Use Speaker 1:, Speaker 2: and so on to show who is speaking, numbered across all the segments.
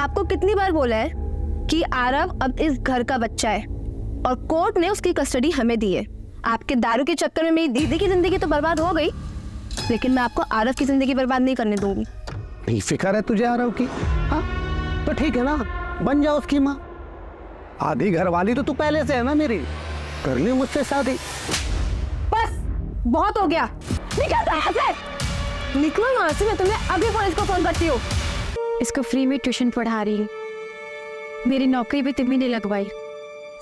Speaker 1: आपको कितनी बार बोला है कि आरव अब इस घर का बच्चा है और कोर्ट ने उसकी कस्टडी हमें दी है। आपके दारू के चक्कर में मेरी दीदी की जिंदगी तो बर्बाद हो गई, लेकिन मैं आपको आरव की जिंदगी बर्बाद नहीं करने दूंगी।
Speaker 2: नहीं फिक्र है तुझे आरव की? हाँ तो ठीक है ना, बन जाओ उसकी माँ। आधी घर वाली तो तू पहले से है ना मेरी, कर ली मुझसे शादी।
Speaker 1: बस बहुत हो गया, निकल यहाँ से, निकलो यहाँ से। मैं तुम्हें अभी पुलिस को फोन करती हूँ।
Speaker 3: इसको फ्री में ट्यूशन पढ़ा रही है, मेरी नौकरी भी तुम्ही ने लगवाई।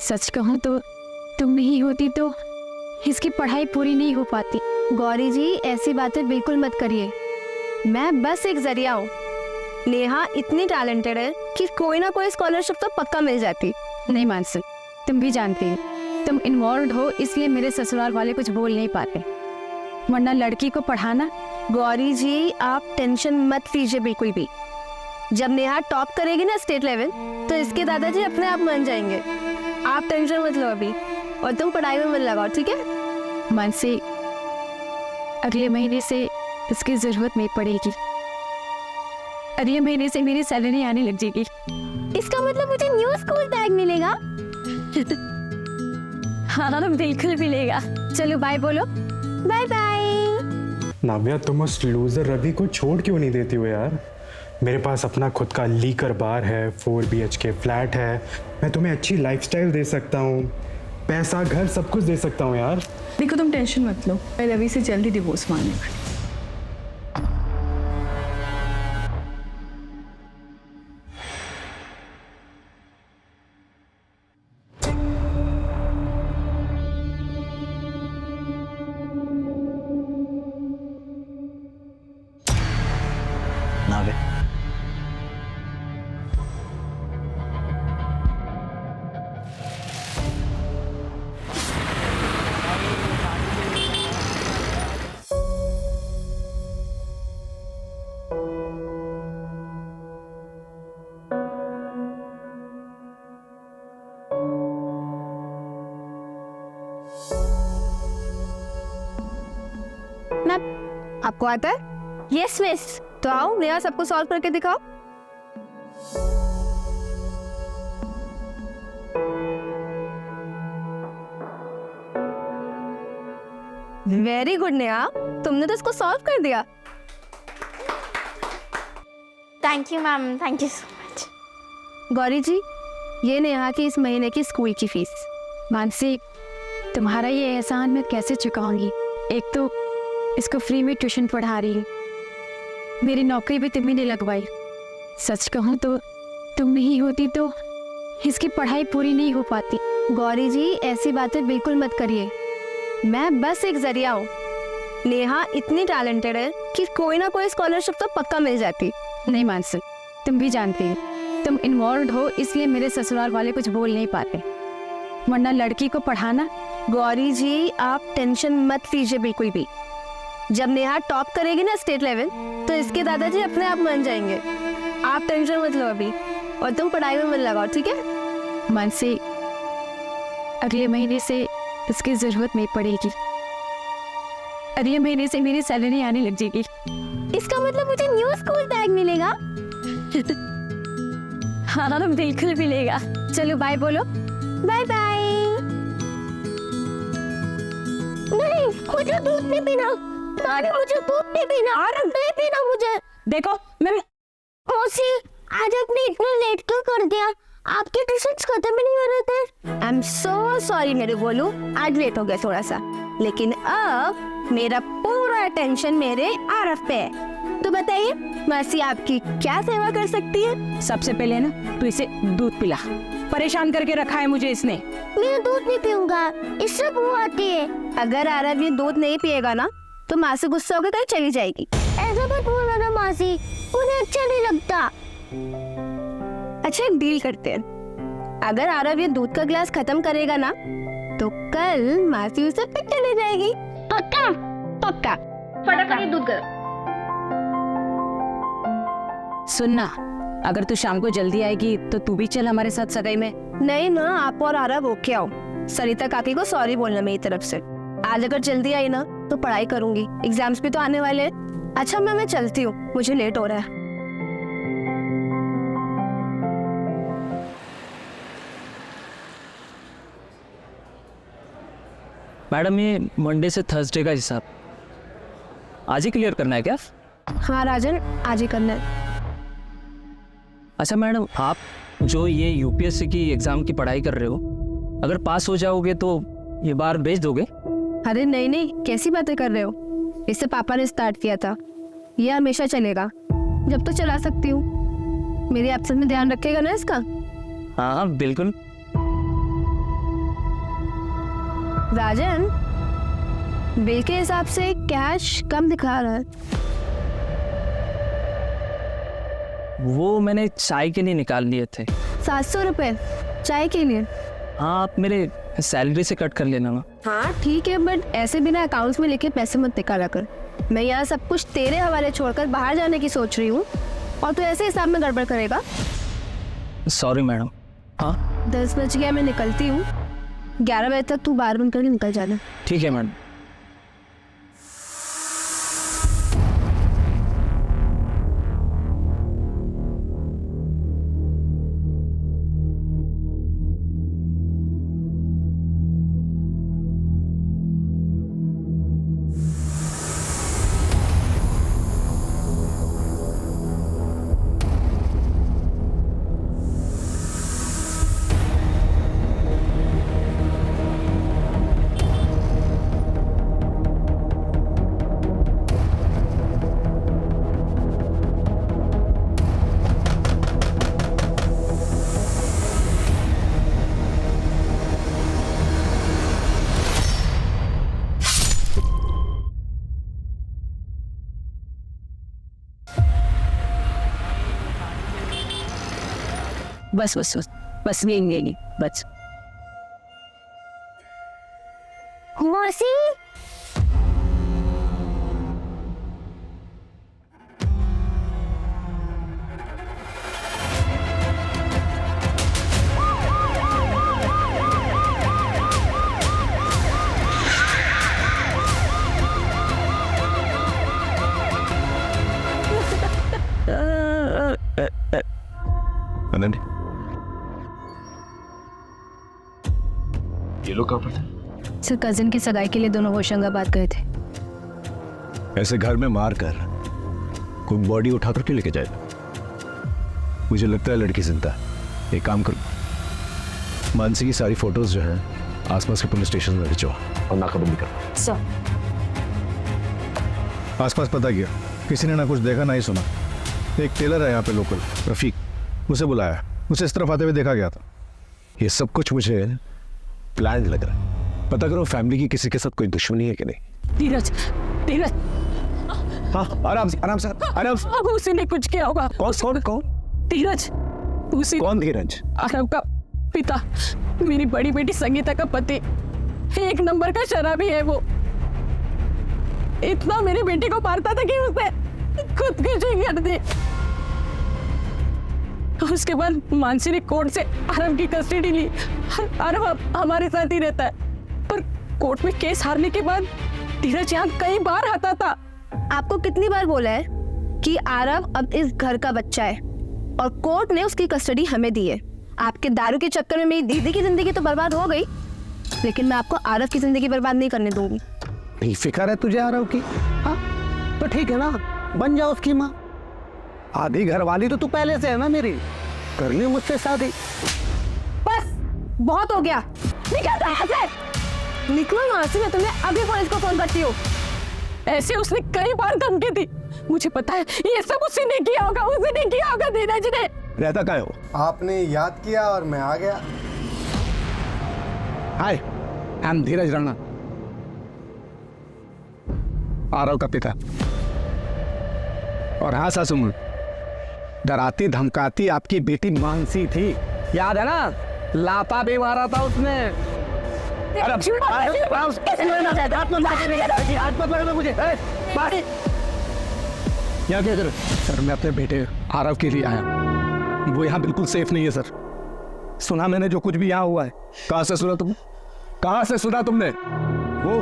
Speaker 3: सच कहूँ तो तुम नहीं होती तो इसकी पढ़ाई पूरी नहीं हो पाती।
Speaker 1: गौरी जी ऐसी बातें बिल्कुल मत करिए, मैं बस एक जरिया हूँ। नेहा इतनी टैलेंटेड है कि कोई ना कोई स्कॉलरशिप तो पक्का मिल जाती।
Speaker 3: नहीं मानसी, तुम भी जानती हो तुम इन्वॉल्व हो, इसलिए मेरे ससुराल वाले कुछ बोल नहीं पाते, वरना लड़की को पढ़ाना।
Speaker 1: गौरी जी आप टेंशन मत लीजिए बिल्कुल भी। जब नेहा टॉप करेगी ना स्टेट लेवल, तो इसके दादाजी अपने आप मान जाएंगे। आप टेंशन मत लो अभी, और तुम पढ़ाई में मन लगाओ, ठीक है?
Speaker 3: मानसी, अगले महीने से इसकी जरूरत नहीं पड़ेगी, अगले महीने से मेरी सैलरी आने लग जाएगी।
Speaker 1: इसका मतलब मुझे न्यू स्कूल बैग मिलेगा?
Speaker 3: हाँ बिल्कुल मिलेगा। चलो बाय बोलो।
Speaker 1: Bye bye.
Speaker 4: नाव्या, तुम उस लूजर रवि को छोड़ क्यों नहीं देती हो यार? मेरे पास अपना खुद का लीकर बार है, 4 BHK फ्लैट है, मैं तुम्हें अच्छी लाइफस्टाइल दे सकता हूँ, पैसा घर सब कुछ दे सकता हूँ यार।
Speaker 5: देखो तुम टेंशन मत लो, मैं रवि से जल्दी डिवोर्स मांगने वाली।
Speaker 2: नावे
Speaker 1: आपको आता है? Yes miss. तो आओ नेहा सबको सॉल्व करके दिखाओ। वेरी गुड नेहा, तुमने तो इसको सॉल्व कर दिया।
Speaker 6: Thank you ma'am, thank you so much.
Speaker 1: Gauri ji ये नेहा की इस महीने की स्कूल की फीस।
Speaker 3: मानसी, तुम्हारा ये एहसान मैं कैसे चुकाऊंगी? एक तो इसको फ्री में ट्यूशन पढ़ा रही है, मेरी नौकरी भी तुम्ही ने लगवाई। सच कहूँ तो तुम नहीं होती तो इसकी पढ़ाई पूरी नहीं हो पाती।
Speaker 1: गौरी जी ऐसी बातें बिल्कुल मत करिए, मैं बस एक जरिया हूँ। नेहा इतनी टैलेंटेड है कि कोई ना कोई स्कॉलरशिप तो पक्का मिल जाती।
Speaker 3: नहीं मानसी, तुम भी जानती हो तुम इन्वॉल्व हो, इसलिए मेरे ससुराल वाले कुछ बोल नहीं पाते, वरना लड़की को पढ़ाना।
Speaker 1: गौरी जी आप टेंशन मत लीजिए बिल्कुल भी। जब नेहा टॉप करेगी ना स्टेट लेवल, तो इसके दादाजी अपने आप मान जाएंगे। आप टेंशन मत लो अभी, और तुम पढ़ाई में मन लगाओ, ठीक है?
Speaker 3: मानसी, अगले महीने से इसकी जरूरत नहीं पड़ेगी, अगले महीने से मेरी सैलरी आने लग जाएगी।
Speaker 1: इसका मतलब मुझे न्यू स्कूल बैग मिलेगा?
Speaker 3: हाँ बिल्कुल मिलेगा। चलो बाय बोलो।
Speaker 1: Bye bye. नहीं मुझे दूध नहीं पीना, मुझे दूध नहीं पीना, नहीं पीना मुझे।
Speaker 5: देखो मैं
Speaker 1: मौसी आज आपने इतना लेट क्यों कर दिया? आपके ट्यूशन्स खत्म ही नहीं हो रहे थे। आई एम सो सॉरी मेरे बोलू, आज लेट हो गया थोड़ा सा, लेकिन अब मेरा पूरा अटेंशन मेरे आरफ पे है। तो बताइए मौसी आपकी क्या सेवा कर सकती है?
Speaker 5: सबसे पहले ना तू इसे दूध पिला, परेशान करके रखा है मुझे इसने।
Speaker 1: मैं दूध नहीं पीऊंगा, इससे बू आती है। अगर आरव ये दूध नहीं पिएगा ना तो माँ से गुस्सा होकर कहीं चली जाएगी। ऐसा मत बोलो ना मासी, उन्हें अच्छा नहीं लगता। अच्छा एक डील करते हैं, अगर आरव ये दूध का गिलास खत्म करेगा ना तो कल मासी उसे फिर चली जाएगी। पक्का? पक्का। फटाफट दूध कर।
Speaker 5: सुनना, अगर तू शाम को जल्दी आएगी तो तू भी चल हमारे साथ सगाई में।
Speaker 1: नहीं ना, आप और आरव होके आओ। सरिता काकी को सॉरी बोलना मेरी तरफ से। आज अगर जल्दी आई ना तो पढ़ाई करूंगी, एग्जाम्स भी तो आने वाले हैं। अच्छा मैं चलती हूँ, मुझे लेट हो रहा है।
Speaker 7: मैडम ये मंडे से थर्सडे का हिसाब आज ही क्लियर करना है क्या?
Speaker 1: हाँ राजन, आज ही करना है।
Speaker 7: अच्छा मैडम, आप जो ये यूपीएससी की एग्ज़ाम की पढ़ाई कर रहे हो, अगर पास हो जाओगे तो ये बार भेज दोगे?
Speaker 1: अरे नहीं नहीं, कैसी बातें कर रहे हो? इससे पापा ने स्टार्ट किया था, ये हमेशा चलेगा जब तो चला सकती हूँ। मेरी एब्सेंस में ध्यान रखेगा ना इसका?
Speaker 7: हाँ हाँ बिल्कुल।
Speaker 1: राजन, बिल के हिसाब से कैश कम दिखा रहा है।
Speaker 7: वो मैंने चाय के लिए निकाल लिए थे।
Speaker 1: 700 रुपए चाय के लिए?
Speaker 7: हाँ, आप मेरे सैलरी से कट कर लेना ना।
Speaker 1: हाँ ठीक है, बट ऐसे बिना अकाउंट्स में लिखे पैसे मत निकाला कर। मैं यहाँ सब कुछ तेरे हवाले छोड़कर बाहर जाने की सोच रही हूँ और तू ऐसे हिसाब में गड़बड़ करेगा।
Speaker 7: Sorry madam. हाँ
Speaker 1: 10 बज गया, मैं निकलती हूँ। 11 बजे तक तू बार बंद करके निकल जाना।
Speaker 7: ठीक है मैडम।
Speaker 5: बस बस बस बस यही बस।
Speaker 1: मौसी,
Speaker 8: अनन्या, ये लोग कहाँ पर थे?
Speaker 3: सर कजिन की सगाई के लिए दोनों होशंगाबाद गए थे।
Speaker 8: ऐसे घर में मार कर कोई बॉडी उठा कर क्यों लेके जाए? मुझे लगता है लड़की जिंदा है। एक काम करो, मानसी की सारी फोटोज जो हैं आसपास के पुलिस स्टेशन में भिजवा और नाकाबंदी करो।
Speaker 3: सर
Speaker 9: आसपास पता किया, किसी ने ना कुछ देखा ना ही सुना। एक टेलर है यहाँ पे लोकल, रफीक, उसे बुलाया, उसे इस तरफ आते हुए देखा गया था।
Speaker 8: ये सब कुछ मुझे प्लान लग रहा है। पता करो फैमिली की किसी के साथ कोई दुश्मनी है कि नहीं।
Speaker 5: धीरज धीरज,
Speaker 8: हाँ आराम से आराम से आराम से।
Speaker 5: अब उसी ने कुछ किया होगा।
Speaker 8: कौन कौन कौन?
Speaker 5: धीरज, उसी
Speaker 8: कौन धीरज?
Speaker 5: आरव का पिता, मेरी बड़ी बेटी संगीता का पति। एक नंबर का शराबी है वो। इतना मेरी बेटी को मारता था कि उसने खुदकुशी कर दी। उसके बाद मानसी ने कोर्ट से आरव की कस्टडी ली। आरव अब हमारे साथ ही रहता है, पर कोर्ट में केस हारने के बाद धीरज यहाँ कई बार आता था।
Speaker 1: आपको कितनी बार बोला है कि आरव अब इस घर का बच्चा है और कोर्ट ने उसकी कस्टडी हमें दी है। आपके दारू के चक्कर में मेरी दीदी की जिंदगी तो बर्बाद हो गई, लेकिन मैं आपको आरव की जिंदगी बर्बाद नहीं करने दूंगी।
Speaker 2: फिक्र है तुझे आरव की? हाँ तो ठीक है ना, बन जाओ उसकी माँ। आधी घरवाली तो तू पहले से है ना मेरी, करनी मुझसे शादी।
Speaker 1: बस बहुत हो गया, निकल यहाँ से। निकलो यहाँ से, मैं तुम्हें अभी पुलिस को फोन करती हूँ।
Speaker 5: ऐसे उसने कई बार धमकी दी। मुझे पता है ये सब उसी ने किया होगा, उसी ने किया होगा धीरज ने।
Speaker 8: रहता क्या हो?
Speaker 10: आपने याद किया और मैं आ गया।
Speaker 2: हाय, आई एम धीरज राणा, आरव का पिता। और हाँ सासू मां, डराती धमकाती आपकी बेटी मानसी थी, याद है ना? लाता भी मारा था उसने। यहाँ क्या कर? सर मैं अपने बेटे आरव के लिए आया, वो यहाँ बिल्कुल सेफ नहीं है सर। सुना मैंने जो कुछ भी यहाँ हुआ है। कहाँ से सुना तुमने? कहाँ से सुना तुमने? वो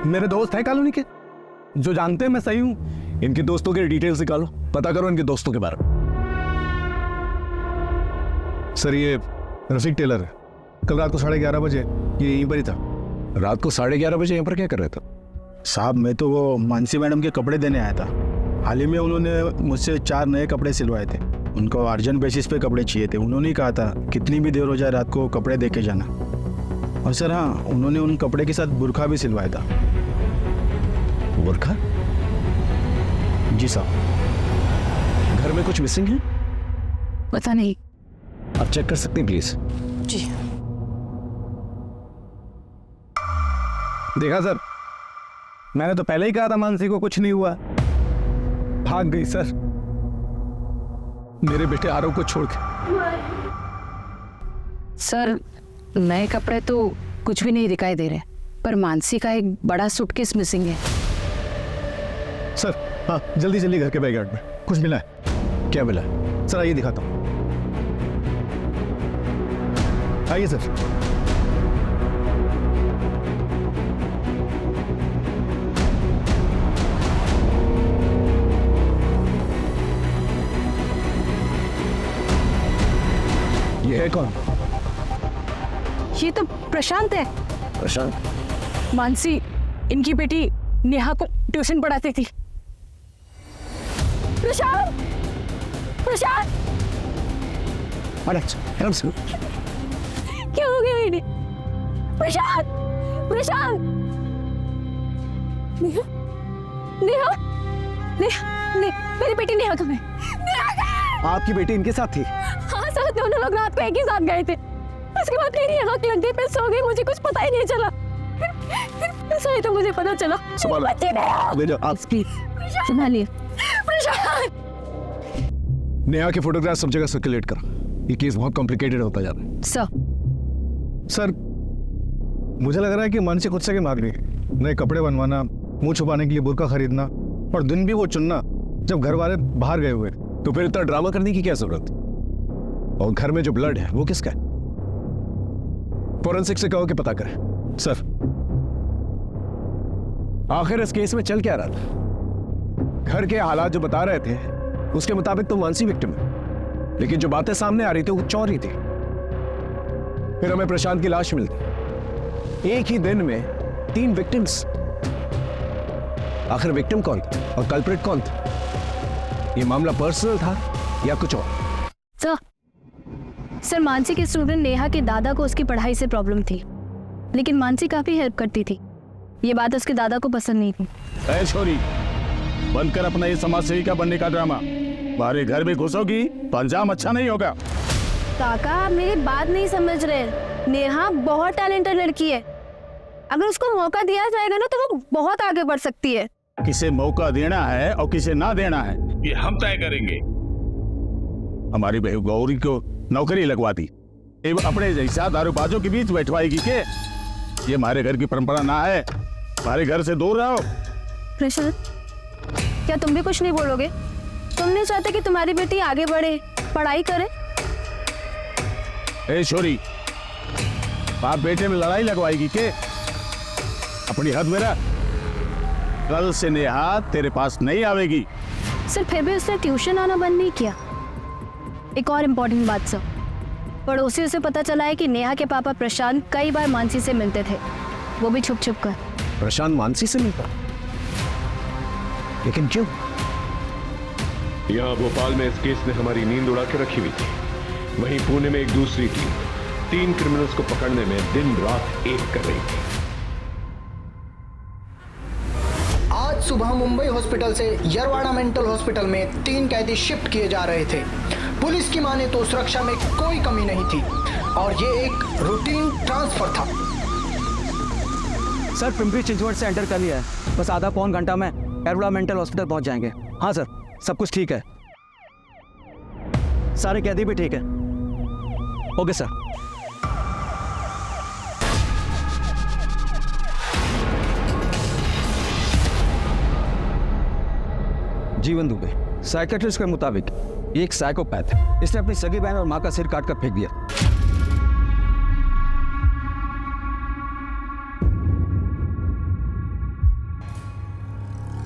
Speaker 2: मेरे दोस्त हैं कॉलोनी के, जो जानते हैं मैं सही हूँ।
Speaker 8: इनके दोस्तों के डिटेल्स निकालो, पता करो इनके दोस्तों के बारे में।
Speaker 9: सर ये रफीक टेलर है, कल रात को 11:30 बजे ये यहीं पर ही था।
Speaker 8: रात को 11:30 बजे यहाँ पर क्या कर रहे थे?
Speaker 9: साहब मैं तो वो मानसी मैडम के कपड़े देने आया था। हाल ही में उन्होंने मुझसे 4 नए कपड़े सिलवाए थे। उनको अर्जेंट बेसिस पे कपड़े चाहिए थे। उन्होंने कहा था कितनी भी देर हो जाए रात को कपड़े दे के जाना। और सर हाँ, उन्होंने उन कपड़े के साथ बुर्का भी सिलवाया था।
Speaker 8: बुर्का?
Speaker 9: जी साहब।
Speaker 8: घर में कुछ मिसिंग है?
Speaker 3: पता नहीं।
Speaker 8: आप चेक कर सकते हैं प्लीज?
Speaker 5: जी।
Speaker 2: देखा सर, मैंने तो पहले ही कहा था मानसी को कुछ नहीं हुआ। भाग गई सर, मेरे बेटे आरव को छोड़ के।
Speaker 5: सर नए कपड़े तो कुछ भी नहीं दिखाई दे रहे, पर मानसी का एक बड़ा सूटकेस मिसिंग है।
Speaker 9: सर हाँ, जल्दी जल्दी घर के बैकयार्ड में कुछ मिला है।
Speaker 8: क्या मिला?
Speaker 9: सर आइए दिखाता हूँ। आइए सर।
Speaker 2: ये है कौन?
Speaker 5: ये तो प्रशांत है।
Speaker 8: प्रशांत?
Speaker 5: मानसी इनकी बेटी नेहा को ट्यूशन पढ़ाती थी। प्रशांत, प्रशांत, क्या हो गया इन्हें? प्रशांत, प्रशांत, नेहा, नेहा, नेहा, मेरी बेटी नेहा कहाँ है?
Speaker 2: आपकी बेटी इनके साथ थी?
Speaker 5: हाँ सर, दोनों लोग रात को एक ही साथ गए थे। उसके बाद मेरी आँख लग गई, मैं सो गई, मुझे कुछ पता ही नहीं चला। सही तो मुझे पता चला।
Speaker 3: संभालिए।
Speaker 8: नेहा के फोटोग्राफ सब जगह सर्कुलेट कर। ये केस बहुत कॉम्प्लिकेटेड होता जा रहा है।
Speaker 9: सर मुझे लग रहा है कि मानसी खुद से के मांग रही है। नए कपड़े बनवाना, मुंह छुपाने के लिए बुर्का खरीदना, और दिन भी वो चुनना जब घर वाले बाहर गए हुए।
Speaker 8: तो फिर इतना ड्रामा करने की क्या जरूरत? और घर में जो ब्लड है वो किसका है? फोरेंसिक से कहो कि पता करें।
Speaker 9: सर
Speaker 8: आखिर इस केस में चल क्या रहा था? घर के हालात जो बता रहे थे उसके मुताबिक तो मानसी विक्टिम है, लेकिन जो बातें सामने आ रही थी वो चौरी थी। फिर हमें प्रशांत की लाश मिलती। एक ही दिन में 3 विक्टिम्स। आखिर विक्टिम कौन था और कल्प्रिट कौन था? ये मामला पर्सनल था या कुछ और?
Speaker 3: सर मानसी के स्टूडेंट नेहा के दादा को उसकी पढ़ाई से प्रॉब्लम थी, लेकिन मानसी काफी हेल्प करती थी। ये बात उसके दादा को पसंद नहीं थी।
Speaker 11: ऐ छोरी, बंद कर अपना ये समाज सेविका बनने का ड्रामा। हमारे घर में घुसोगी तो अंजाम अच्छा नहीं होगा।
Speaker 1: काका आप मेरी बात नहीं समझ रहे। नेहा बहुत टैलेंटेड लड़की है। अगर उसको मौका दिया जाएगा ना तो वो बहुत आगे बढ़ सकती है।
Speaker 11: किसे मौका देना है और किसे ना देना है ये हम तय करेंगे। हमारी बहू गौरी को नौकरी लगवा दी, अपने जैसा दारूबाजों के बीच बैठवाएगी के? ये हमारे घर की परंपरा ना है। हमारे घर से दूर रहो।
Speaker 1: प्रशांत, क्या तुम भी कुछ नहीं बोलोगे? तुम नहीं चाहते कि तुम्हारी बेटी आगे बढ़े, पढ़ाई करे?
Speaker 11: ए छोरी, बाप बेटे में लड़ाई लगवाएगी के? अपनी हद में रह। कल से नेहा तेरे पास नहीं आवेगी।
Speaker 3: सर फिर भी उसने ट्यूशन आना बंद नहीं किया। एक और इम्पोर्टेंट बात सर, पड़ोसियों से पता चला है कि नेहा के पापा प्रशांत कई बार मानसी से मिलते थे, वो भी छुप छुप कर।
Speaker 8: प्रशांत मानसी से मिलता? लेकिन क्यों?
Speaker 12: यहाँ भोपाल में इस केस ने हमारी नींद उड़ा के रखी हुई थी। वहीं पुणे में एक दूसरी टीम 3 क्रिमिनल्स को पकड़ने में दिन रात एक कर रही थी।
Speaker 13: आज सुबह मुंबई हॉस्पिटल से यरवाड़ा मेंटल हॉस्पिटल में 3 कैदी शिफ्ट किए जा रहे थे। पुलिस की माने तो सुरक्षा में कोई कमी नहीं थी और ये एक रूटीन ट्रांसफर था।
Speaker 7: सर पिंपरी चिंचवड से एंटर कर लिया है, बस आधा पौन घंटा में यरवाड़ा मेंटल हॉस्पिटल पहुंच जाएंगे। हाँ सर, सब कुछ ठीक है, सारे कैदी भी ठीक है। Okay sir.
Speaker 14: जीवन दुबे साइकेट्रिस्ट के मुताबिक ये एक साइकोपैथ है। इसने अपनी सगी बहन और मां का सिर काट कर फेंक दिया।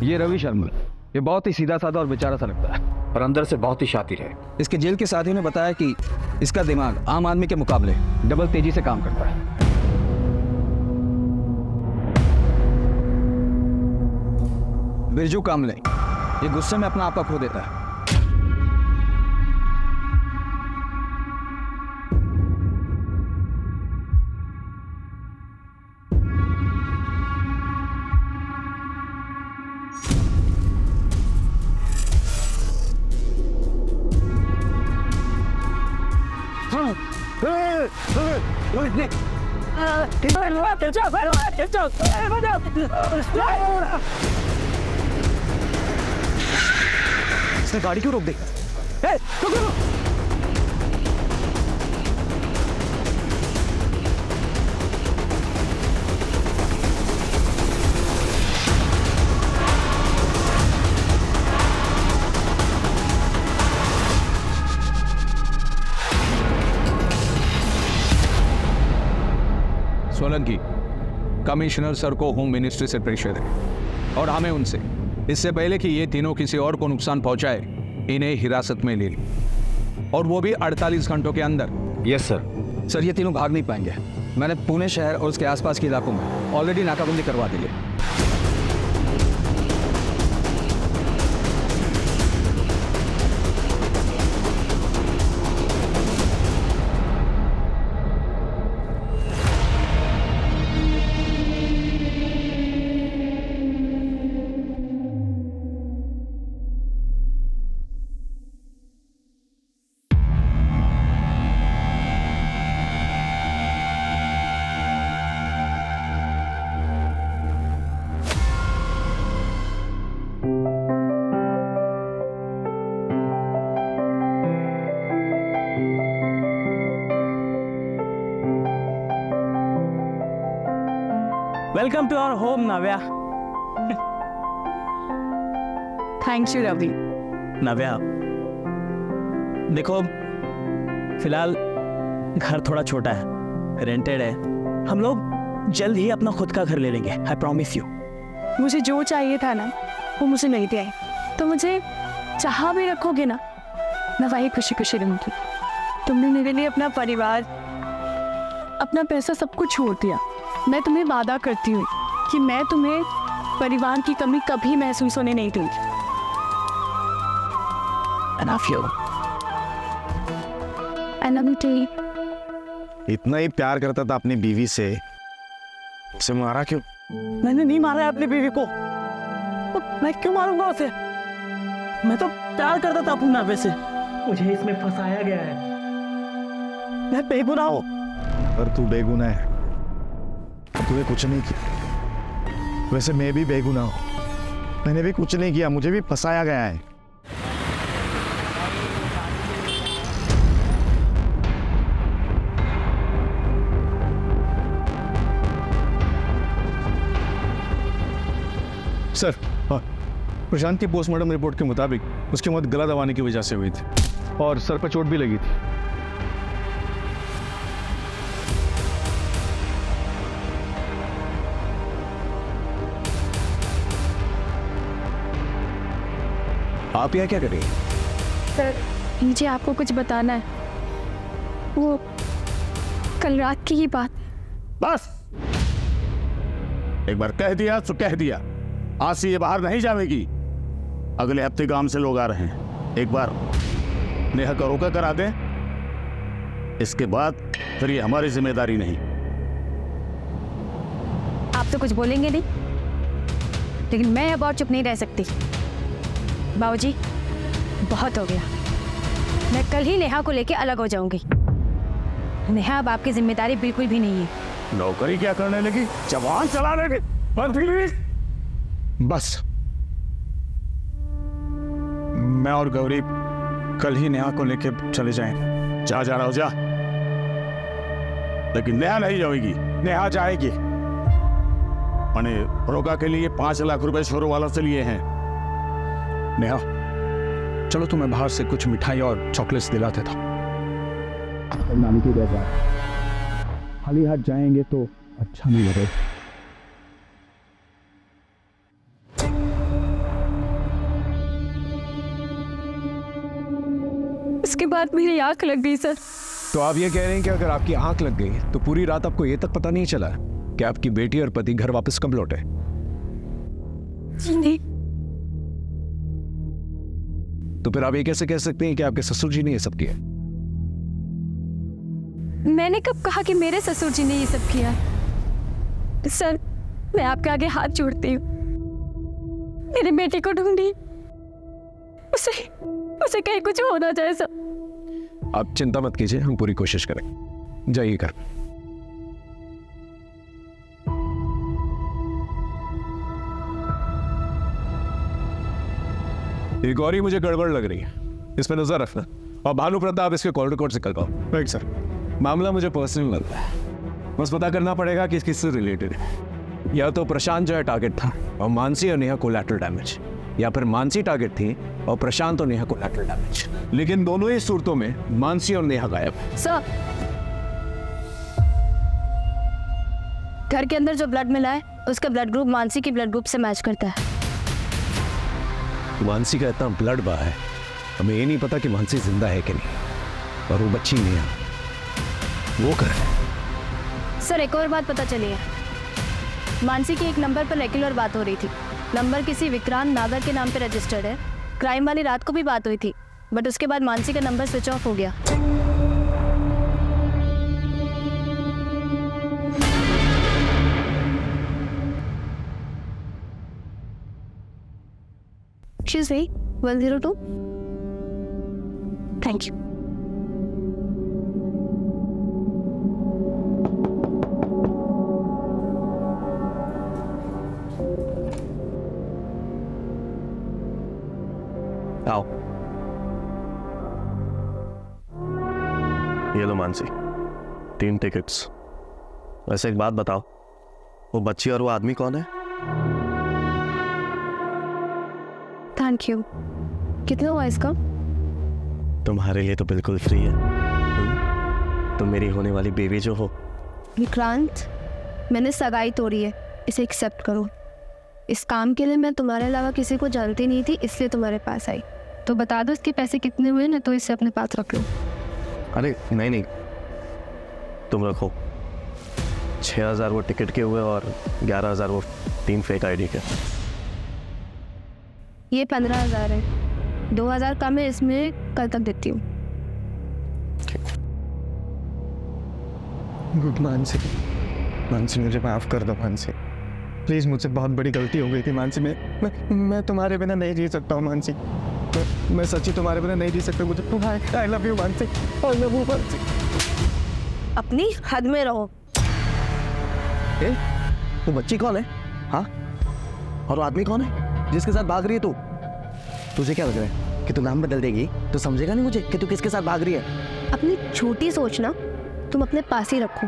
Speaker 14: ये रवि शर्मा, ये बहुत ही सीधा साधा और बेचारा सा लगता है, पर अंदर से बहुत ही शातिर है। इसके जेल के साथियों ने बताया कि इसका दिमाग आम आदमी के मुकाबले डबल तेजी से काम करता है। बिरजू कामले, ये गुस्से में अपना आपा खो देता है।
Speaker 2: इसने गाड़ी क्यों रोक दी?
Speaker 12: सोलंकी, कमिश्नर सर को होम मिनिस्ट्री से प्रेशर है और हमें उनसे इससे पहले कि ये तीनों किसी और को नुकसान पहुंचाए इन्हें हिरासत में ले ली, और वो भी 48 घंटों के अंदर।
Speaker 14: Yes sir. सर ये तीनों भाग नहीं पाएंगे। मैंने पुणे शहर और उसके आसपास के इलाकों में ऑलरेडी नाकाबंदी करवा दी है।
Speaker 5: Welcome to our home Navya. Thanks you Ravi.
Speaker 7: Navya, देखो फिलहाल घर थोड़ा छोटा है, रेंटेड है। हम लोग जल्द ही अपना खुद का घर ले लेंगे, आई प्रॉमिस यू।
Speaker 5: मुझे जो चाहिए था ना वो मुझे नहीं दिया है, तो मुझे चाह भी रखोगे ना, मैं वही खुशी खुशी रहूंगी। तुमने मेरे लिए अपना परिवार, अपना पैसा सब कुछ छोड़ दिया। मैं तुम्हें वादा करती हूँ कि मैं तुम्हें परिवार की कमी कभी महसूस होने नहीं दूंगी।
Speaker 7: I love you.
Speaker 3: I love you too.
Speaker 11: इतना ही प्यार करता था अपनी बीवी से, उसे मारा क्यों?
Speaker 5: मैंने नहीं मारा है अपनी बीवी को, तो मैं क्यों मारूंगा उसे? मैं तो प्यार करता था अपनी नावे से। मुझे इसमें फंसाया गया है। मैं बेगुनाह हूँ।
Speaker 11: पर तू बेगुनाह है, तूने कुछ नहीं किया। वैसे मैं भी बेगुनाह हूँ, मैंने भी कुछ नहीं किया, मुझे भी फंसाया गया है।
Speaker 9: सर, प्रशांत की पोस्टमार्टम रिपोर्ट के मुताबिक उसकी मौत गला दबाने की वजह से हुई थी और सर पर चोट भी लगी थी।
Speaker 8: आप यहाँ क्या कर रही हैं?
Speaker 3: सर मुझे आपको कुछ बताना है, वो कल रात की ही बात।
Speaker 11: बस एक बार कह दिया तो कह दिया, आज से ये बाहर नहीं जाएगी। अगले हफ्ते गांव से लोग आ रहे हैं, एक बार नेहा का रोका करा दें, इसके बाद फिर ये हमारी जिम्मेदारी नहीं।
Speaker 3: आप तो कुछ बोलेंगे नहीं, लेकिन मैं अब और चुप नहीं रह सकती। बाबूजी बहुत हो गया, मैं कल ही नेहा को लेके अलग हो जाऊंगी। नेहा अब आपकी जिम्मेदारी बिल्कुल भी नहीं है।
Speaker 11: नौकरी क्या करने लगी, जवान चलाने लगी।
Speaker 9: बस मैं और गौरी कल ही नेहा को लेके चले जाएं।
Speaker 11: जा रहा हो जा, लेकिन नेहा नहीं जाएगी।
Speaker 9: नेहा जाएगी।
Speaker 11: मैंने रोका के लिए 5 लाख रुपए छोरों वाला से लिए हैं।
Speaker 9: नेहा चलो तुम्हें बाहर से कुछ मिठाई और चॉकलेट्स दिला देता हूँ। नानी की बेटा खाली हाथ जाएंगे तो अच्छा नहीं लगेगा।
Speaker 3: इसके बाद मेरी आंख लग गई सर।
Speaker 8: तो आप ये कह रहे हैं कि अगर आपकी आंख लग गई तो पूरी रात आपको ये तक पता नहीं चला कि आपकी बेटी और पति घर वापस कब लौटे?
Speaker 3: जी नहीं,
Speaker 8: तो फिर आप ये कैसे कह सकते हैं कि आपके ससुर जी ने ये सब किया?
Speaker 3: मैंने कब कहा कि मेरे ससुर जी ने ये सब किया? सर, मैं आपके आगे हाथ जोड़ती हूँ, मेरे बेटे को ढूंढिए, उसे कहीं कुछ हो ना जाए सर।
Speaker 8: आप चिंता मत कीजिए, हम पूरी कोशिश करेंगे। जाइए घर। ये गौरी मुझे गड़बड़ लग रही है, इसमें नजर रखना। और भानु प्रताप इसके कॉल रिकॉर्ड से करवाओ।
Speaker 2: Right sir.
Speaker 8: मामला मुझे पर्सनल लगता है, बस पता करना पड़ेगा कि किससे रिलेटेड है। या तो प्रशांत जो है टारगेट था और मानसी और नेहा कोलैटरल डैमेज, या फिर मानसी टारगेट थी और प्रशांत और नेहा कोलैटरल डैमेज। लेकिन दोनों ही सूरतों में मानसी और नेहा गायब है।
Speaker 3: सर, घर के अंदर जो ब्लड मिला है उसका ब्लड ग्रुप मानसी के ब्लड ग्रुप से मैच करता है।
Speaker 8: मानसी का इतना ब्लड बहा है, हमें ये नहीं पता कि मानसी जिंदा है कि नहीं। और वो बच्ची नेहा, वो कर
Speaker 3: सर, एक और बात पता चली है। मानसी की एक नंबर पर रेगुलर बात हो रही थी। नंबर किसी विक्रांत नागर के नाम पे रजिस्टर्ड है। क्राइम वाली रात को भी बात हुई थी, बट उसके बाद मानसी का नंबर स्विच ऑफ हो गया। Excuse me, 102? Thank you.
Speaker 15: आओ। ये लो मानसी, 3 टिकट्स। वैसे एक बात बताओ, वो बच्ची और वो आदमी कौन है?
Speaker 3: Thank you. कितना हुआ इसका?
Speaker 15: तुम्हारे लिए तो बिल्कुल फ्री है। तुम मेरी होने वाली बेबी जो हो।
Speaker 1: विक्रांत, मैंने सगाई तोड़ी है, इसे एक्सेप्ट करो। इस काम के लिए मैं तुम्हारे अलावा किसी को जानती नहीं थी, इसलिए तुम्हारे पास आई। तो बता दो इसके पैसे कितने हुए ना, तो इसे अपने पास रख लो।
Speaker 15: अरे नहीं नहीं, तुम रखो। 6,000 वो टिकट के हुए और 11,000 वो 3 फेक आईडी के।
Speaker 1: ये 15,000 है, 2,000 कम है, इसमें कल तक देती हूँ।
Speaker 4: गुड मानसी, मानसी मुझे माफ़ कर दो मानसी, प्लीज़। मुझसे बहुत बड़ी गलती हो गई थी मानसी। मैं तुम्हारे बिना नहीं जी सकता हूँ मानसी। मैं सच्ची तुम्हारे बिना नहीं जी सकता। मुझे I love you Mansi, I love you Mansi.
Speaker 1: अपनी हद में रहो।
Speaker 15: वो बच्ची कौन है? हाँ, और वो आदमी कौन है जिसके साथ भाग रही है तू? तुझे क्या लग रहा है कि तू नाम बदल देगी तो समझेगा नहीं मुझे कि तू किसके साथ भाग रही है?
Speaker 1: अपनी छोटी सोच ना तुम अपने पास ही रखो।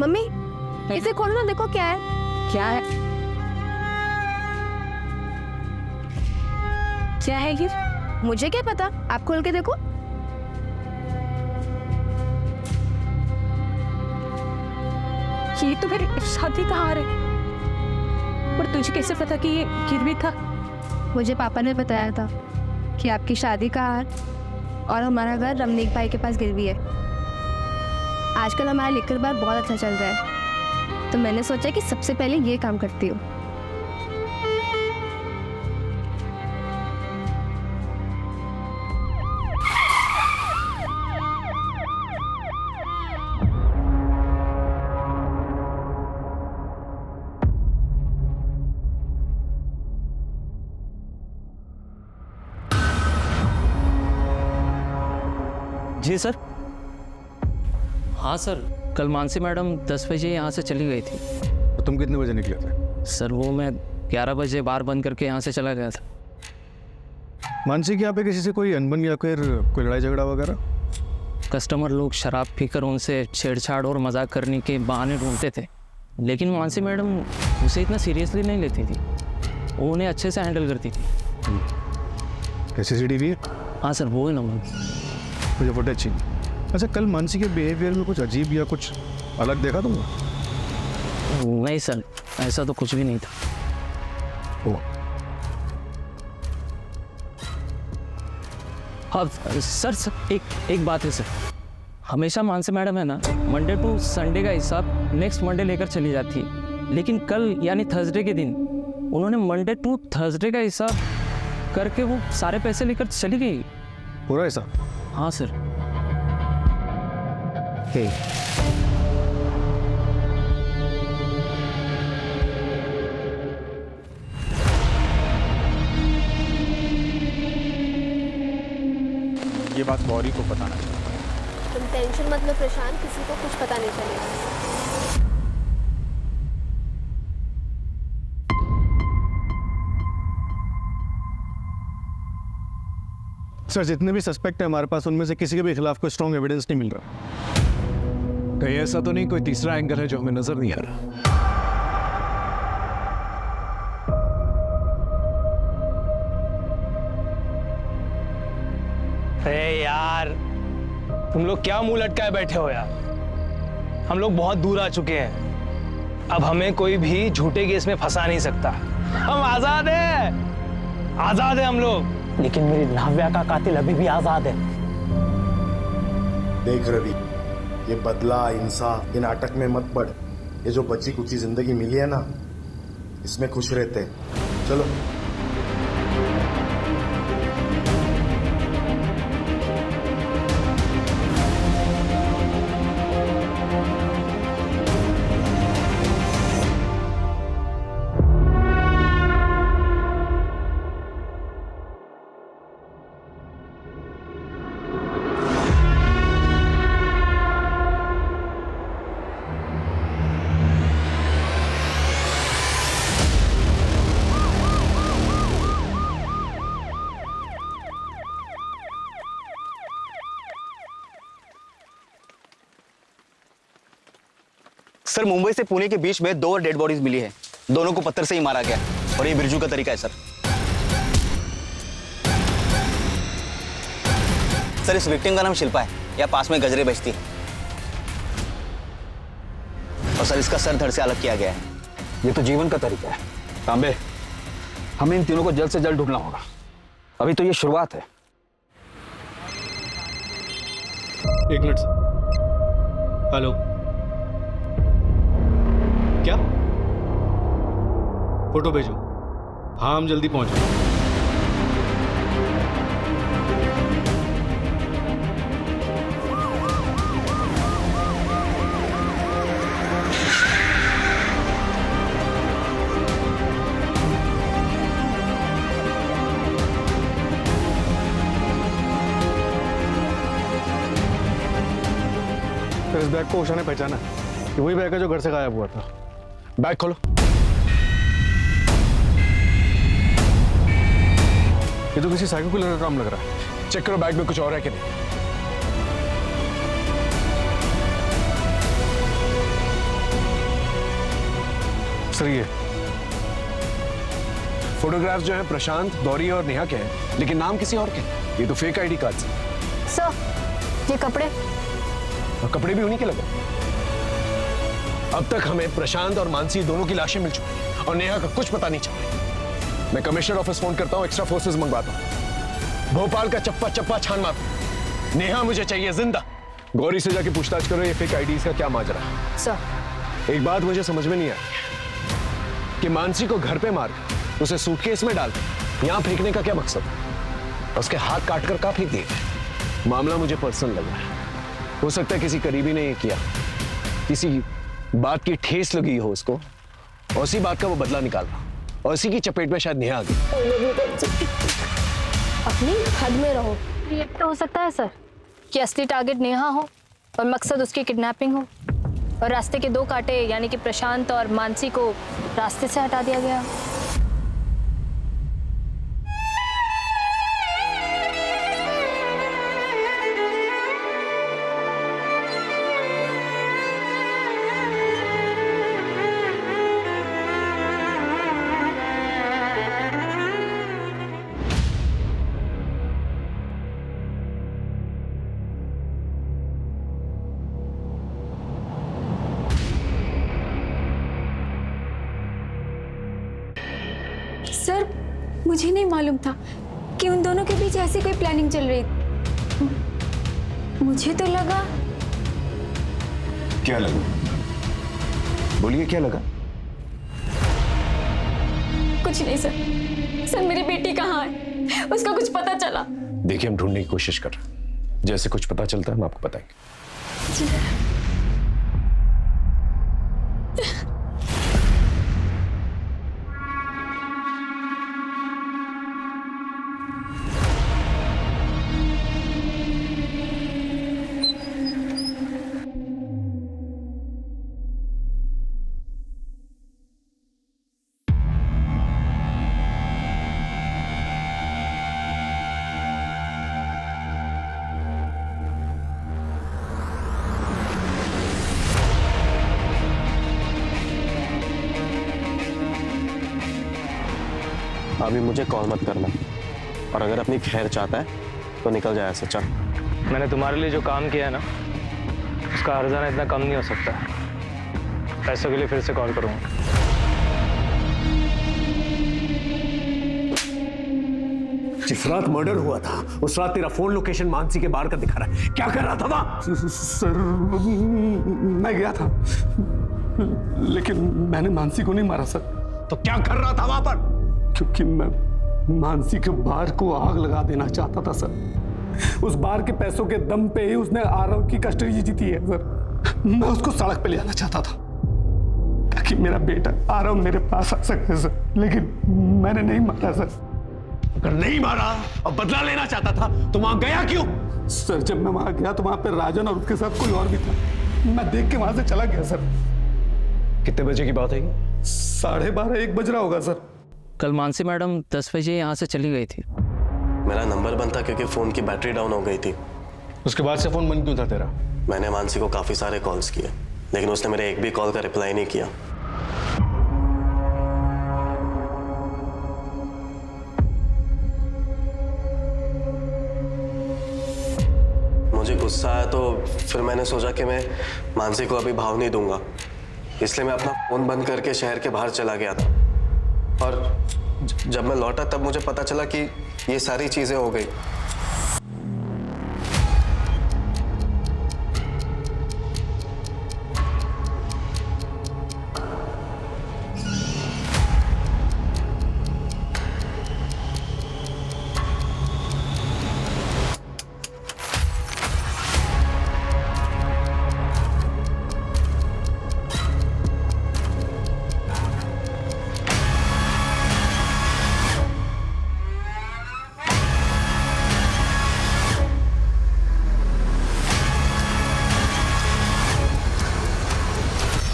Speaker 1: मम्मी, इसे खोलो ना, देखो क्या है।
Speaker 3: क्या है? क्या है ये?
Speaker 1: मुझे क्या पता, आप खोल के देखो।
Speaker 3: ये तो मेरी शादी का हार है। और तुझे कैसे पता कि ये गिरवी था?
Speaker 1: मुझे पापा ने बताया था कि आपकी शादी का हार और हमारा घर रमनीक भाई के पास गिरवी है। आजकल हमारा लिकर बार बहुत अच्छा चल रहा है, तो मैंने सोचा कि सबसे पहले ये काम करती हूँ।
Speaker 7: जी सर। हाँ सर, कल मानसी मैडम 10 बजे यहाँ से चली गई थी।
Speaker 8: तो तुम कितने बजे निकले थे?
Speaker 7: सर वो मैं 11 बजे बार बंद करके यहाँ से चला गया था।
Speaker 9: मानसी के यहाँ पे किसी से कोई अनबन या फिर कोई लड़ाई झगड़ा वगैरह?
Speaker 7: कस्टमर लोग शराब पीकर उनसे छेड़छाड़ और मजाक करने के बहाने ढूंढते थे, लेकिन मानसी मैडम उसे इतना सीरियसली नहीं लेती थी। वो उन्हें अच्छे से हैंडल करती थी।
Speaker 9: CCTV है?
Speaker 7: हाँ सर, वो है नंबर।
Speaker 9: मुझे फुटेज चाहिए। अच्छा, कल मानसी के बिहेवियर में कुछ अजीब या कुछ अलग देखा तुमने?
Speaker 7: नहीं सर, ऐसा तो कुछ भी नहीं था। हाँ सर, एक बात है सर, हमेशा मानसी मैडम है ना, मंडे टू संडे का हिसाब नेक्स्ट मंडे लेकर चली जाती है, लेकिन कल यानी थर्सडे के दिन उन्होंने मंडे टू थर्सडे का हिसाब करके वो सारे पैसे लेकर चली गई।
Speaker 2: पूरा ऐसा?
Speaker 7: हाँ सर।
Speaker 9: ये बात गौरी को बताना चाहिए।
Speaker 1: तुम टेंशन मत लो प्रशांत, किसी को कुछ पता नहीं चलेगा।
Speaker 2: सर जितने भी सस्पेक्ट है हमारे पास, उनमें से किसी के भी खिलाफ कोई स्ट्रॉन्ग एविडेंस नहीं मिल रहा।
Speaker 12: कहीं ऐसा तो नहीं कोई तीसरा एंगल है जो हमें नजर नहीं आ रहा?
Speaker 16: अरे यार, तुम लोग क्या मुंह लटकाए बैठे हो यार? हम लोग बहुत दूर आ चुके हैं, अब हमें कोई भी झूठे केस में फंसा नहीं सकता। हम आजाद हैं, आजाद हैं हम लोग। लेकिन मेरी नाव्या का कातिल अभी भी आजाद है।
Speaker 10: देख रवि, ये बदला इंसाफ ये नाटक में मत पड़। ये जो बची कुची जिंदगी मिली है ना, इसमें खुश रहते हैं। चलो।
Speaker 15: सर मुंबई से पुणे के बीच में 2 और डेड बॉडीज मिली है, दोनों को पत्थर से ही मारा गया और ये बिरजू का तरीका है सर। सर इस विक्टिम का नाम शिल्पा है, या पास में गजरे बेचती है, और सर इसका सर धड़ से अलग किया गया है।
Speaker 14: ये तो जीवन का तरीका है। तांबे, हमें इन तीनों को जल्द से जल्द ढूंढना होगा, अभी तो ये शुरुआत है।
Speaker 2: एक मिनट। हेलो, क्या फोटो भेजो? हाँ हम जल्दी पहुंच रहे हैं।
Speaker 9: इस बैग को उषा ने पहचाना, ये वही बैग है जो घर से गायब हुआ था। बैग खोलो। ये तो किसी साइको किलर का काम लग रहा है। चेक करो बैग में कुछ और है कि नहीं।
Speaker 2: सर ये फोटोग्राफ्स जो है प्रशांत, गौरी और नेहा के हैं, लेकिन नाम किसी और के। ये तो फेक आईडी कार्ड है।
Speaker 1: सर ये कपड़े,
Speaker 2: और कपड़े भी उन्हीं के लगे। अब तक हमें प्रशांत और मानसी दोनों की लाशें मिल चुकी हैं और नेहा का कुछ पता नहीं चला। मैं कमिश्नर ऑफिस फोन करता हूँ, एक्स्ट्रा फोर्सेस मंगवाता हूँ, भोपाल का चप्पा चप्पा छान मारता। नेहा मुझे चाहिए जिंदा। गौरी से जाके पूछताछ करो ये फेक आईडीज का क्या माजरा है।
Speaker 1: सर
Speaker 2: एक बात मुझे समझ में नहीं आई कि मानसी को घर पे मार उसे सूटकेस में डाल यहाँ फेंकने का क्या मकसद है? उसके हाथ काट कर कहाँ फेंक दिए? मामला मुझे पर्सनल लगा है। हो सकता है किसी करीबी ने ये किया, किसी बात की ठेस लगी हो उसको, और उसी बात का वो बदला निकालना, और इसी की चपेट में शायद नेहा आ गई।
Speaker 1: अपनी हद में रहो।
Speaker 3: ये तो हो सकता है सर कि असली टारगेट नेहा हो और मकसद उसकी किडनैपिंग हो, और रास्ते के 2 कांटे यानी कि प्रशांत और मानसी को रास्ते से हटा दिया गया। सर मुझे नहीं मालूम था कि उन दोनों के बीच ऐसी कोई प्लानिंग चल रही। मुझे तो लगा।
Speaker 8: क्या लगा? बोलिए क्या लगा?
Speaker 3: कुछ नहीं सर। सर मेरी बेटी कहाँ है? उसका कुछ पता चला?
Speaker 8: देखिए हम ढूंढने की कोशिश कर रहे हैं, जैसे कुछ पता चलता है हम आपको बताएंगे।
Speaker 17: अभी मुझे कॉल मत करना, और अगर अपनी खैर चाहता है तो निकल जाए ऐसे। चल।
Speaker 16: मैंने तुम्हारे लिए जो काम किया है ना, उसका हर्जाना इतना कम नहीं हो सकता। पैसों के लिए फिर से कॉल करूँगा।
Speaker 8: जिस रात मर्डर हुआ था उस रात तेरा फोन लोकेशन मानसी के बाहर का दिखा रहा है। क्या कर रहा था वहां?
Speaker 2: सर मैं गया था, लेकिन मैंने मानसी को नहीं मारा सर।
Speaker 8: तो क्या कर रहा था वहां पर?
Speaker 2: क्योंकि मैं मानसी के बार को आग लगा देना चाहता था सर। उस बार के पैसों के दम पे ही उसने आरव की कस्टडी जीती है सर। मैं उसको सड़क पे ले आना चाहता था ताकि मेरा बेटा आरव मेरे पास आ सके सर, लेकिन मैंने नहीं मारा सर।
Speaker 8: अगर नहीं मारा और बदला लेना चाहता था तो वहां गया क्यों?
Speaker 2: सर जब मैं वहां गया तो वहां पे राजन और उसके साथ कोई और भी था। मैं देख के वहां से चला गया सर।
Speaker 8: कितने बजे की बात है?
Speaker 2: 12:30 1 बज रहा होगा सर।
Speaker 7: कल मानसी मैडम 10 बजे यहाँ से चली गई थी।
Speaker 17: मेरा नंबर बंद था क्योंकि फोन की बैटरी डाउन हो गई थी।
Speaker 4: उसके बाद से फोन बंद क्यों था तेरा?
Speaker 17: मैंने मानसी को काफी सारे कॉल्स किए, लेकिन उसने मेरे एक भी कॉल का रिप्लाई नहीं किया। मुझे गुस्सा आया तो फिर मैंने सोचा कि मैं मानसी को अभी भाव नहीं दूंगा, इसलिए मैं अपना फोन बंद करके शहर के बाहर चला गया था। और जब मैं लौटा तब मुझे पता चला कि ये सारी चीजें हो गई।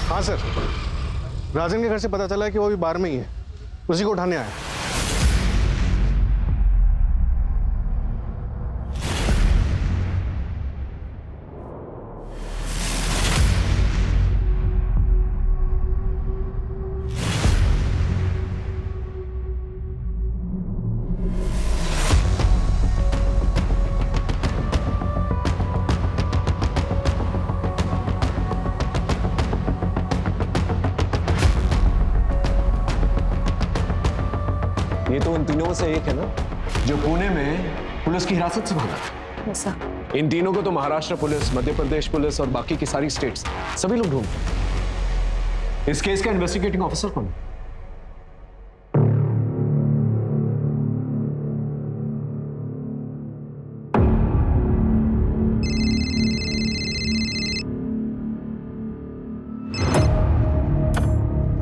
Speaker 4: हाँ सर, राजन के घर से पता चला कि वो अभी बार में ही है, उसी को उठाने आया।
Speaker 8: ये तो उन तीनों से एक है ना जो पुणे में पुलिस की हिरासत से भागा था।
Speaker 3: ऐसा?
Speaker 8: इन तीनों को तो महाराष्ट्र पुलिस, मध्य प्रदेश पुलिस और बाकी की सारी स्टेट्स सभी लोग ढूंढते हैं। इस केस का इन्वेस्टिगेटिंग ऑफिसर कौन है?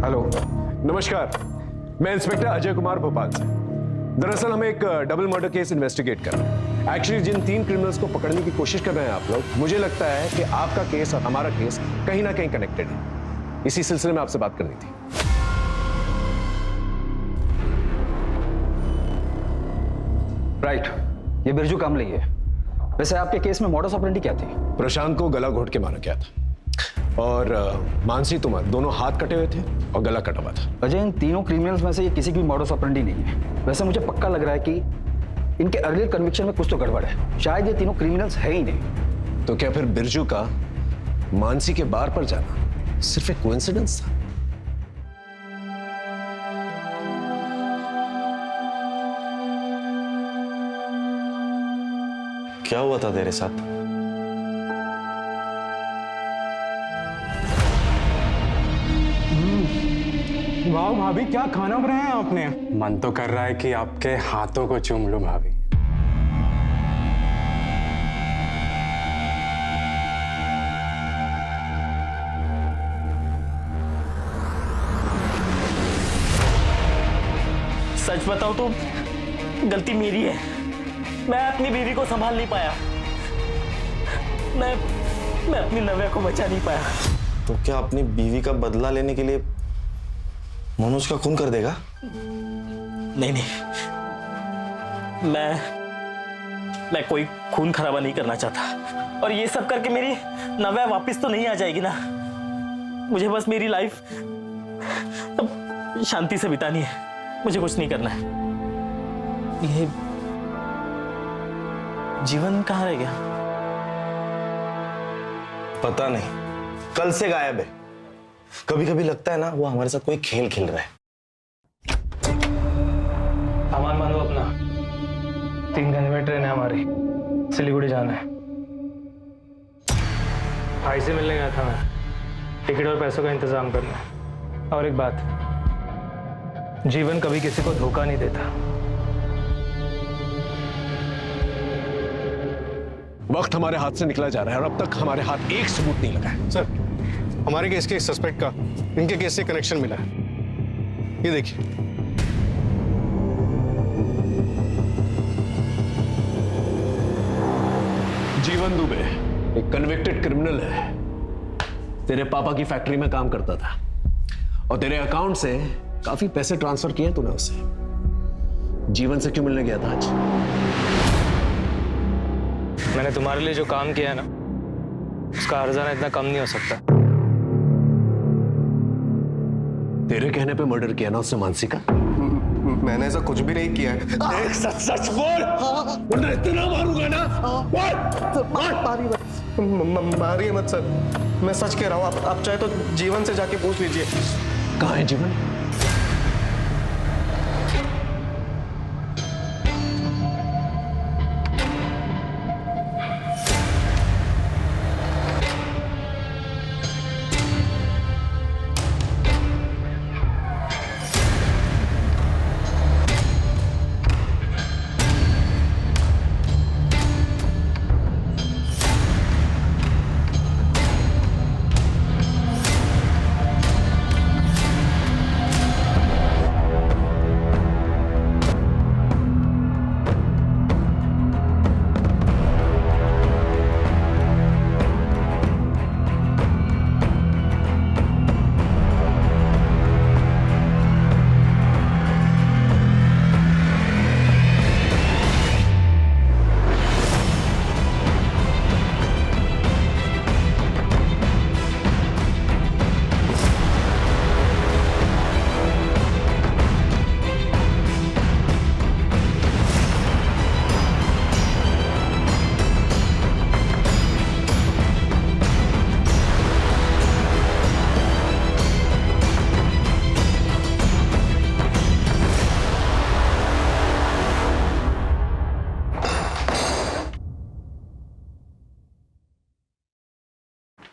Speaker 8: हेलो, नमस्कार, मैं इंस्पेक्टर अजय कुमार भोपाल से। दरअसल हम एक डबल मर्डर केस इन्वेस्टिगेट कर रहे हैं। एक्चुअली जिन 3 क्रिमिनल्स को पकड़ने की कोशिश कर रहे हैं आप लोग, मुझे लगता है कि आपका केस और हमारा केस कहीं ना कहीं कनेक्टेड है। इसी सिलसिले में आपसे बात करनी थी।
Speaker 14: राइट, ये बिरजू कामले है। वैसे आपके केस में मॉडस ऑपरेंडी क्या थी?
Speaker 8: प्रशांत को गला घोट के मारा गया था और मानसी तुमार दोनों हाथ कटे हुए थे और गला कटा हुआ था।
Speaker 14: अजय, इन तीनों क्रिमिनल्स में से ये किसी की भी मॉडस ऑपरेंडी नहीं है। वैसे मुझे पक्का लग रहा है कि इनके अर्लियर कन्विक्शन में कुछ तो गड़बड़ है। शायद ये तीनों क्रिमिनल्स है ही नहीं।
Speaker 8: तो क्या फिर बिरजू का मानसी के बार पर जाना सिर्फ एक कोइंसिडेंस था?
Speaker 17: क्या हुआ था तेरे साथ?
Speaker 4: वाह भाभी, क्या खाना बनाया आपने। मन तो कर रहा है कि आपके हाथों को चूम लूं भाभी।
Speaker 18: सच बताऊं तो गलती मेरी है। मैं अपनी बीवी को संभाल नहीं पाया। मैं अपनी नव्या को बचा नहीं पाया।
Speaker 17: तो क्या अपनी बीवी का बदला लेने के लिए मनोज का खून कर देगा?
Speaker 18: नहीं नहीं, मैं कोई खून खराबा नहीं करना चाहता। और ये सब करके मेरी नव्या वापस तो नहीं आ जाएगी ना। मुझे बस मेरी लाइफ अब शांति से बितानी है। मुझे कुछ नहीं करना है। ये जीवन कहाँ रह गया?
Speaker 17: पता नहीं, कल से गायब है। कभी कभी लगता है ना वो हमारे साथ कोई खेल खेल रहा है।
Speaker 16: सामान मानो अपना। 3 घंटे में ट्रेन है हमारी, सिलीगुड़ी जाना है। भाई से मिलने गया था मैं। टिकट और पैसों का इंतजाम करना है। और एक बात, जीवन कभी किसी को धोखा नहीं देता।
Speaker 8: वक्त हमारे हाथ से निकला जा रहा है और अब तक हमारे हाथ एक सबूत नहीं लगा है।
Speaker 19: सर, हमारे केस के सस्पेक्ट का इनके केस से कनेक्शन मिला है। ये देखिए।
Speaker 8: जीवन दुबे एक कन्विक्टेड क्रिमिनल है। तेरे पापा की फैक्ट्री में काम करता था और तेरे अकाउंट से काफी पैसे ट्रांसफर किए तूने उसे। जीवन से क्यों मिलने गया था आज?
Speaker 16: मैंने तुम्हारे लिए जो काम किया है ना, उसका हर्जाना इतना कम नहीं हो सकता।
Speaker 8: तेरे कहने पे मर्डर किया ना उससे मानसी का?
Speaker 17: मैंने ऐसा कुछ भी नहीं किया है।
Speaker 8: देख, सच सच बोल, वरना इतना मारूंगा ना।
Speaker 17: मारिए मत सर, मैं सच कह रहा हूँ। आप चाहे तो जीवन से जाके पूछ लीजिए।
Speaker 8: कहाँ है जीवन?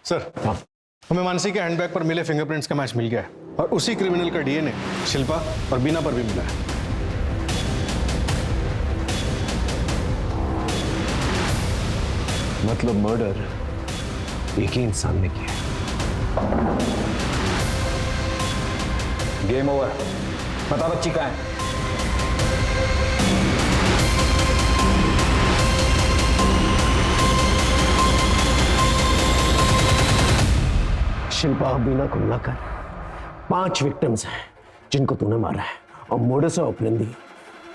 Speaker 19: सर, हमें मानसी के हैंडबैग पर मिले फिंगरप्रिंट्स का मैच मिल गया है और उसी क्रिमिनल का डीएनए शिल्पा और बीना पर भी मिला है।
Speaker 8: मतलब मर्डर एक ही इंसान ने किया।
Speaker 14: Game over. बता बच्ची कहाँ है?
Speaker 8: शिल्पा और बीना को मिलाकर 5 विक्टिम्स हैं जिनको तूने मारा है और मोडस ऑपरेंडी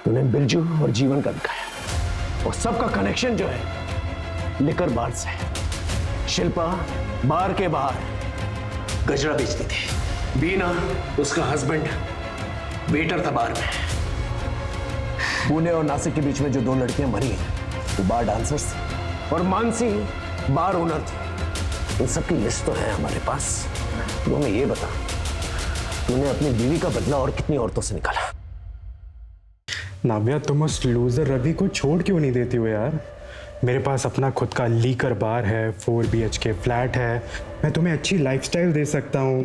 Speaker 8: तूने बिरजू और जीवन का दिखाया। और सबका कनेक्शन जो है लिकर बार से है। शिल्पा बार के बाहर गजरा बेचती थी। बीना उसका हस्बैंड वेटर था बार में। पुणे और नासिक के बीच में जो 2 लड़कियां मरी हैं वो बार डांसर्स थी और मानसी बार ओनर थी। इन सब की लिस्ट तो है हमारे पास। तो हमें ये बता, तूने अपनी बीवी का बदला और कितनी औरतों से निकाला?
Speaker 4: नाव्या, तुम उस लूजर रवि को छोड़ क्यों नहीं देती हो यार? मेरे पास अपना खुद का लीकर बार है, 4 BHK फ्लैट है, मैं तुम्हें अच्छी लाइफस्टाइल दे सकता हूँ,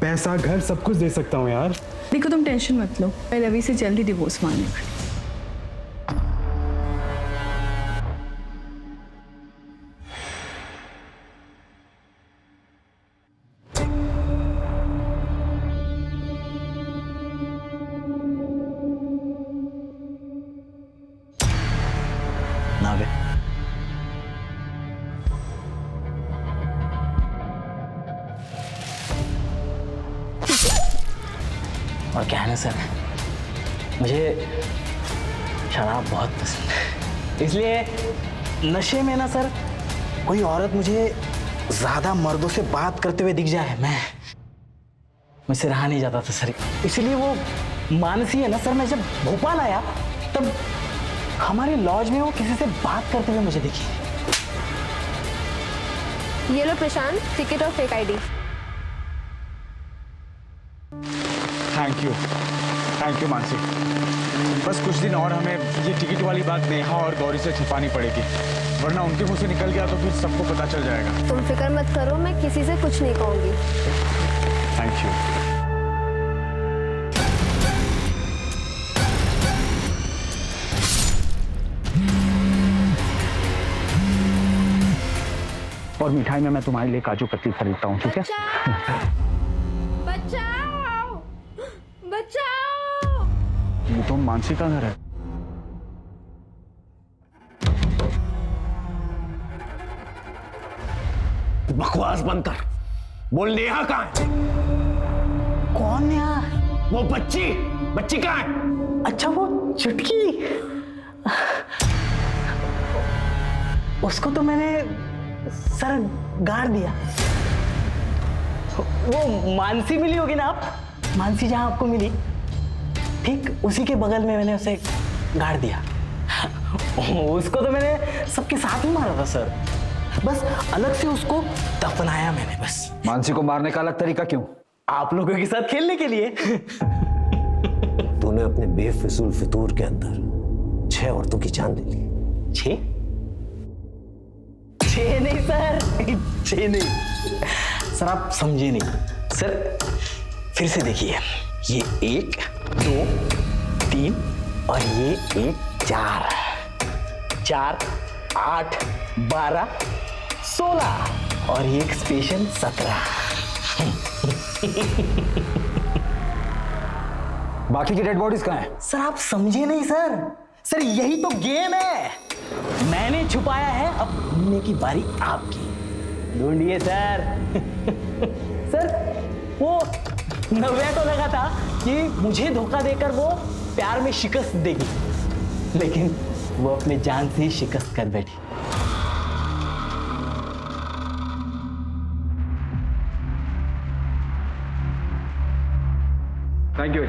Speaker 4: पैसा घर सब कुछ दे सकता हूँ यार।
Speaker 5: देखो तुम टेंशन मत लो, मैं रवि से जल्दी डिवोर्स मांगने वाली।
Speaker 18: नावे और क्या है ना सर, मुझे शराब बहुत पसंद है, इसलिए नशे में ना सर कोई औरत मुझे ज्यादा मर्दों से बात करते हुए दिख जाए, मुझसे रहा नहीं जाता था सर। इसलिए वो मानसी है ना सर, मैं जब भोपाल आया तब हमारे लॉज में वो किसी से बात करते हुए मुझे दिखी।
Speaker 1: ये लो प्रशांत, टिकट और fake ID.
Speaker 11: Thank you Mansi. बस कुछ दिन और हमें ये टिकट वाली बात नेहा और गौरी से छुपानी पड़ेगी, वरना उनके मुंह से निकल गया तो फिर सबको पता चल जाएगा।
Speaker 1: तुम फिक्र मत करो, मैं किसी से कुछ नहीं कहूंगी।
Speaker 11: Thank you. और मिठाई में मैं तुम्हारे लिए काजू कतली खरीदता हूँ, ठीक है?
Speaker 1: बचाओ! बचाओ!
Speaker 11: ये तो मानसी का घर है।
Speaker 15: बकवास बंद कर, बोल नेहा कहाँ है?
Speaker 18: कौन नेहा?
Speaker 15: वो बच्ची कहाँ है?
Speaker 18: अच्छा वो चुटकी, उसको तो मैंने सर गाड़ दिया। वो मानसी मिली होगी ना आप, मानसी जहां आपको मिली ठीक उसी के बगल में मैंने उसे गाड़ दिया। उसको तो मैंने सबके साथ ही मारा था सर, बस अलग से उसको दफनाया मैंने बस।
Speaker 14: मानसी को मारने का अलग तरीका क्यों?
Speaker 18: आप लोगों के साथ खेलने के लिए।
Speaker 15: तूने अपने बेफिजूल फितूर के अंदर 6 औरतों की जान ले ली।
Speaker 18: 6 नहीं सर, 6 नहीं सर, आप समझे नहीं सर। फिर से देखिए, ये 1 2 3 और ये 1 4 4 8 12 16 और ये एक स्पेशल 17।
Speaker 14: बाकी की डेड बॉडीज कहाँ हैं?
Speaker 18: सर आप समझे नहीं सर यही तो गेम है, मैंने छुपाया है, अब ढूंढने की बारी आपकी। ढूंढिए सर। सर वो नव्या को लगा था कि मुझे धोखा देकर वो प्यार में शिकस्त देगी, लेकिन वो अपने जान से ही शिकस्त कर बैठी।
Speaker 14: Thank you.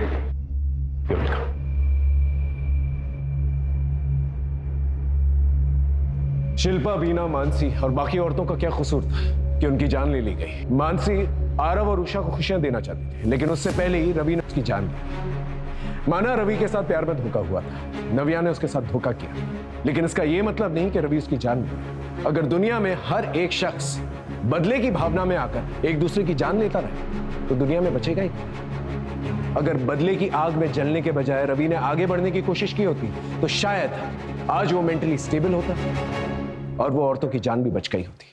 Speaker 8: शिल्पा, बीना, मानसी और बाकी औरतों का क्या कसूर था कि उनकी जान ले ली गई? मानसी आरव और उषा को खुशियां देना चाहती थी, लेकिन उससे पहले ही रवि ने उसकी जान ली। माना रवि के साथ प्यार में धोखा हुआ था, नव्या ने उसके साथ धोखा किया, लेकिन इसका यह मतलब नहीं कि रवि उसकी जान ले। अगर दुनिया में हर एक शख्स बदले की भावना में आकर एक दूसरे की जान लेता रहे तो दुनिया में बचेगा ही। अगर बदले की आग में जलने के बजाय रवि ने आगे बढ़ने की कोशिश की होती तो शायद आज वो मेंटली स्टेबल होता और वो औरतों की जान भी बच गई होती।